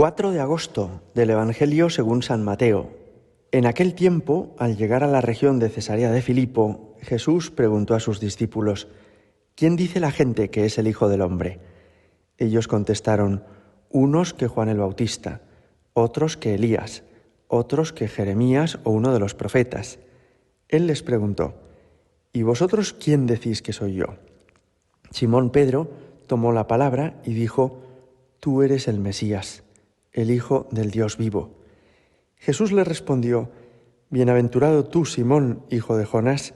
4 de agosto del Evangelio según San Mateo. En aquel tiempo, al llegar a la región de Cesarea de Filipo, Jesús preguntó a sus discípulos: ¿Quién dice la gente que es el Hijo del Hombre? Ellos contestaron: unos que Juan el Bautista, otros que Elías, otros que Jeremías o uno de los profetas. Él les preguntó: ¿Y vosotros quién decís que soy yo? Simón Pedro tomó la palabra y dijo: Tú eres el Mesías, el Hijo del Dios vivo. Jesús le respondió: Bienaventurado tú, Simón, hijo de Jonás,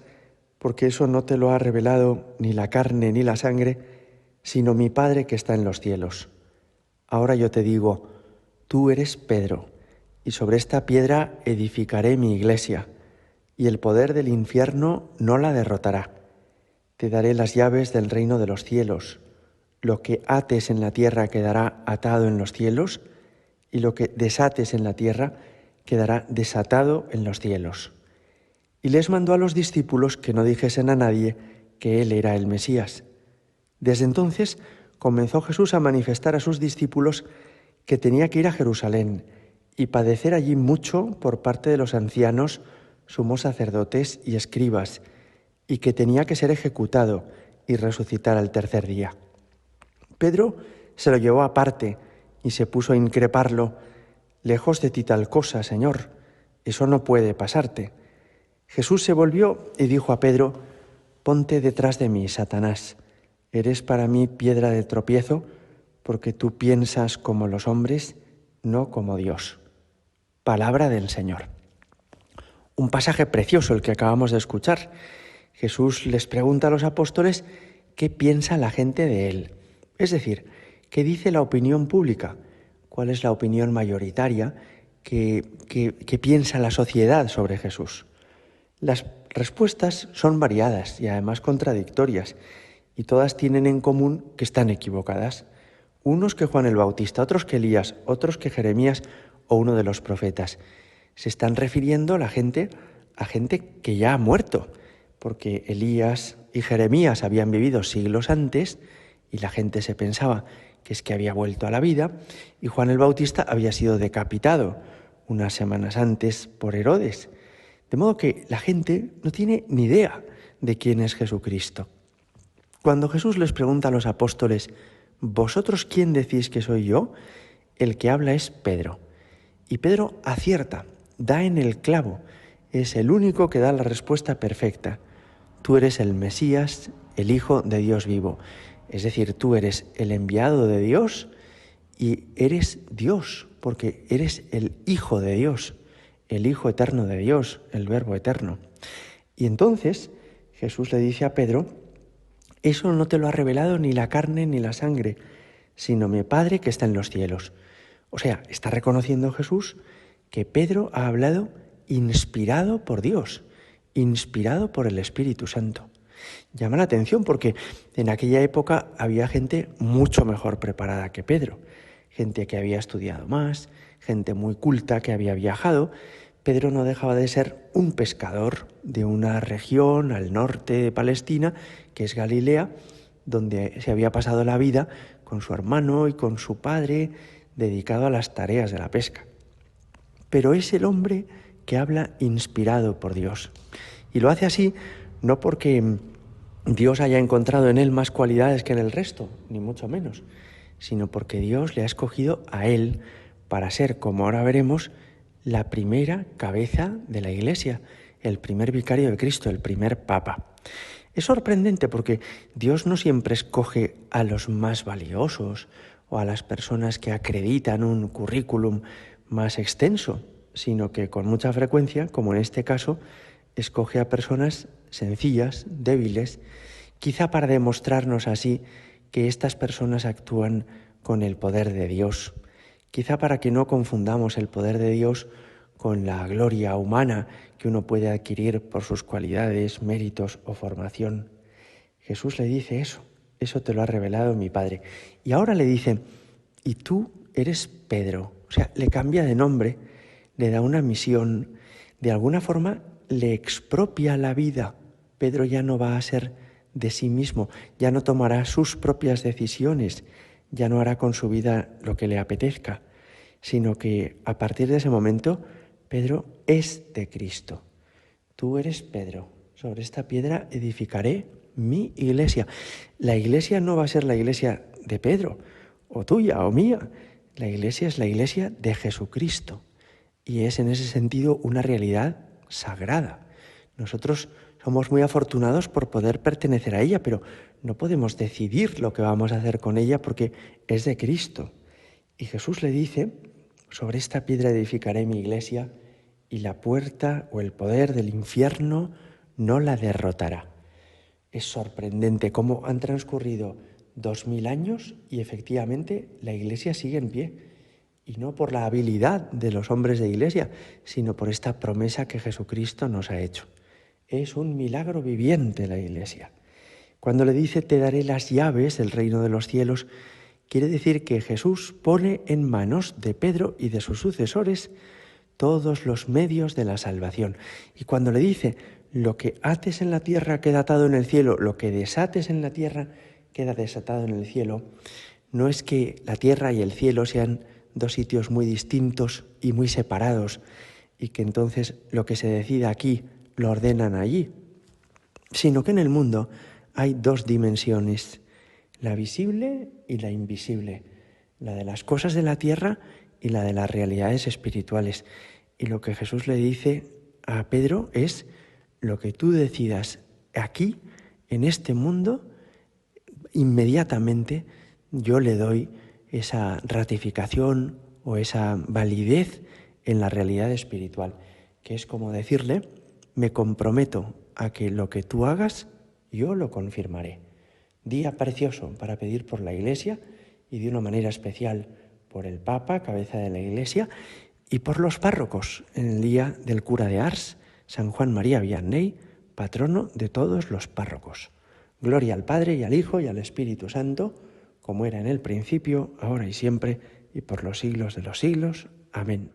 porque eso no te lo ha revelado ni la carne ni la sangre, sino mi Padre que está en los cielos. Ahora yo te digo: tú eres Pedro, y sobre esta piedra edificaré mi iglesia, y el poder del infierno no la derrotará. Te daré las llaves del reino de los cielos. Lo que ates en la tierra quedará atado en los cielos, y lo que desates en la tierra quedará desatado en los cielos. Y les mandó a los discípulos que no dijesen a nadie que él era el Mesías. Desde entonces comenzó Jesús a manifestar a sus discípulos que tenía que ir a Jerusalén y padecer allí mucho por parte de los ancianos, sumos sacerdotes y escribas, y que tenía que ser ejecutado y resucitar al tercer día. Pedro se lo llevó aparte y se puso a increparlo: Lejos de ti tal cosa, Señor, eso no puede pasarte. Jesús se volvió y dijo a Pedro: Ponte detrás de mí, Satanás. Eres para mí piedra de tropiezo, porque tú piensas como los hombres, no como Dios. Palabra del Señor. Un pasaje precioso el que acabamos de escuchar. Jesús les pregunta a los apóstoles qué piensa la gente de él. Es decir, ¿qué dice la opinión pública? ¿Cuál es la opinión mayoritaria que piensa la sociedad sobre Jesús? Las respuestas son variadas y además contradictorias, y todas tienen en común que están equivocadas. Unos que Juan el Bautista, otros que Elías, otros que Jeremías o uno de los profetas. Se están refiriendo a gente que ya ha muerto, porque Elías y Jeremías habían vivido siglos antes y la gente se pensaba que es que había vuelto a la vida, y Juan el Bautista había sido decapitado unas semanas antes por Herodes. De modo que la gente no tiene ni idea de quién es Jesucristo. Cuando Jesús les pregunta a los apóstoles: ¿Vosotros quién decís que soy yo?, el que habla es Pedro. Y Pedro acierta, da en el clavo, es el único que da la respuesta perfecta. Tú eres el Mesías, el Hijo de Dios vivo. Es decir, tú eres el enviado de Dios y eres Dios, porque eres el Hijo de Dios, el Hijo eterno de Dios, el Verbo eterno. Y entonces Jesús le dice a Pedro: eso no te lo ha revelado ni la carne ni la sangre, sino mi Padre que está en los cielos. O sea, está reconociendo Jesús que Pedro ha hablado inspirado por Dios, inspirado por el Espíritu Santo. Llama la atención porque en aquella época había gente mucho mejor preparada que Pedro, gente que había estudiado más, gente muy culta que había viajado. Pedro no dejaba de ser un pescador de una región al norte de Palestina, que es Galilea, donde se había pasado la vida con su hermano y con su padre, dedicado a las tareas de la pesca. Pero es el hombre que habla inspirado por Dios. Y lo hace así no porque Dios haya encontrado en él más cualidades que en el resto, ni mucho menos, sino porque Dios le ha escogido a él para ser, como ahora veremos, la primera cabeza de la Iglesia, el primer vicario de Cristo, el primer papa. Es sorprendente porque Dios no siempre escoge a los más valiosos o a las personas que acreditan un currículum más extenso, sino que con mucha frecuencia, como en este caso, escoge a personas sencillas, débiles, quizá para demostrarnos así que estas personas actúan con el poder de Dios, quizá para que no confundamos el poder de Dios con la gloria humana que uno puede adquirir por sus cualidades, méritos o formación. Jesús le dice eso te lo ha revelado mi Padre. Y ahora le dice: y tú eres Pedro. O sea, le cambia de nombre, le da una misión, de alguna forma le expropia la vida. Pedro ya no va a ser de sí mismo, ya no tomará sus propias decisiones, ya no hará con su vida lo que le apetezca, sino que a partir de ese momento Pedro es de Cristo. Tú eres Pedro, sobre esta piedra edificaré mi iglesia. La iglesia no va a ser la iglesia de Pedro, o tuya, o mía. La iglesia es la iglesia de Jesucristo y es en ese sentido una realidad sagrada. Nosotros somos muy afortunados por poder pertenecer a ella, pero no podemos decidir lo que vamos a hacer con ella porque es de Cristo. Y Jesús le dice, sobre esta piedra edificaré mi iglesia y la puerta o el poder del infierno no la derrotará. Es sorprendente cómo han transcurrido 2000 años y efectivamente la iglesia sigue en pie. Y no por la habilidad de los hombres de iglesia, sino por esta promesa que Jesucristo nos ha hecho. Es un milagro viviente la iglesia. Cuando le dice te daré las llaves del reino de los cielos, quiere decir que Jesús pone en manos de Pedro y de sus sucesores todos los medios de la salvación. Y cuando le dice lo que ates en la tierra queda atado en el cielo, lo que desates en la tierra queda desatado en el cielo, no es que la tierra y el cielo sean dos sitios muy distintos y muy separados y que entonces lo que se decida aquí lo ordenan allí, sino que en el mundo hay dos dimensiones, la visible y la invisible, la de las cosas de la tierra y la de las realidades espirituales. Y lo que Jesús le dice a Pedro es lo que tú decidas aquí, en este mundo, inmediatamente yo le doy esa ratificación o esa validez en la realidad espiritual, que es como decirle, me comprometo a que lo que tú hagas, yo lo confirmaré. Día precioso para pedir por la Iglesia y de una manera especial por el Papa, cabeza de la Iglesia, y por los párrocos, en el día del cura de Ars, San Juan María Vianney, patrono de todos los párrocos. Gloria al Padre y al Hijo y al Espíritu Santo, como era en el principio, ahora y siempre, y por los siglos de los siglos. Amén.